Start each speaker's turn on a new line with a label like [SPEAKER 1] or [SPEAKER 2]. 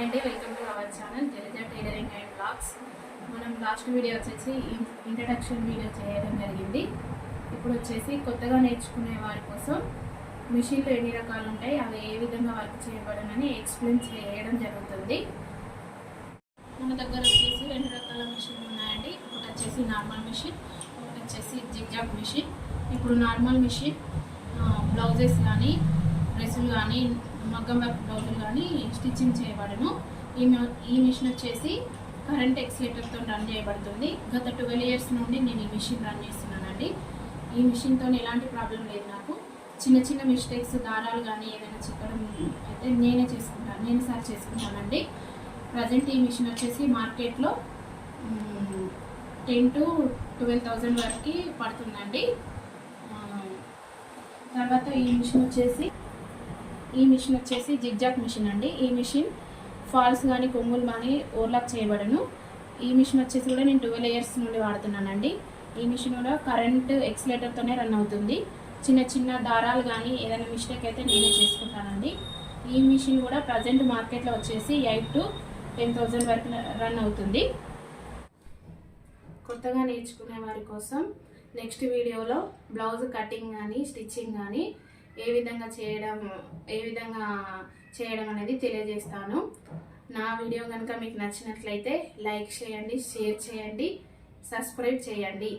[SPEAKER 1] అండి, welcome to our channel Jalaja tailoring and blogs. మనం last video వచ్చేసి ఇంట్రడక్షన్ వీడియో చేయడం జరిగింది. ఇప్పుడు వచ్చేసి కొత్తగా నేర్చుకునే వారి కోసం మిషన్లు ఎన్ని రకాలు ఉంటాయి, అవి ఏ విధంగా వర్క్ చేయబడనని ఎక్స్ప్లెయిన్ చేయడం జరుగుతుంది. మన దగ్గర వచ్చేసి రెండు రకాల మిషన్లు ఉన్నాయండి. ఒకటి వచ్చేసి నార్మల్ మిషన్, ఒకటి వచ్చేసి జిగ్జాగ్ మిషన్. ఇప్పుడు నార్మల్ మిషన్ బ్లౌజెస్ కానీ డ్రెస్సులు కానీ మగ్గం వర్క్ బ్లౌజులు కానీ స్టిచ్చింగ్ చేయబడను. ఈ మిషన్ వచ్చేసి కరెంట్ ఎక్సిలేటర్తో రన్ చేయబడుతుంది. గత 12 years నుండి నేను ఈ మిషన్ రన్ చేస్తున్నానండి. ఈ మిషన్తో ఎలాంటి ప్రాబ్లం లేదు. నాకు చిన్న చిన్న మిస్టేక్స్, దారాలు కానీ ఏదైనా చిక్కడం అయితే నేను సర్చ్ చేసుకుంటానండి. ప్రజెంట్ ఈ మిషన్ వచ్చేసి మార్కెట్లో 10,000 to 12,000 వరకు పడుతుందండి. తర్వాత ఈ మిషన్ వచ్చేసి జిగ్జాగ్ మిషన్ అండి. ఈ మిషన్ ఫాల్స్ కానీ కొంగులు కానీ ఓవర్లాక్ చేయబడను. ఈ మిషన్ వచ్చేసి కూడా నేను 12 years నుండి వాడుతున్నానండి. ఈ మిషన్ కూడా కరెంట్ ఎక్సిలేటర్తోనే రన్ అవుతుంది. చిన్న చిన్న దారాలు కానీ ఏదైనా మిస్టేక్ అయితే నేనే చేసుకుంటానండి. ఈ మిషన్ కూడా ప్రజెంట్ మార్కెట్లో వచ్చేసి 8,000 to 10,000 వరకు రన్ అవుతుంది. కొత్తగా నేర్చుకునే వారి కోసం నెక్స్ట్ వీడియోలో బ్లౌజ్ కటింగ్ కానీ స్టిచ్చింగ్ కానీ ఏ విధంగా చేయడం అనేది తెలియజేస్తాను. నా వీడియో కనుక మీకు నచ్చినట్లయితే లైక్ చేయండి, షేర్ చేయండి, సబ్స్క్రైబ్ చేయండి.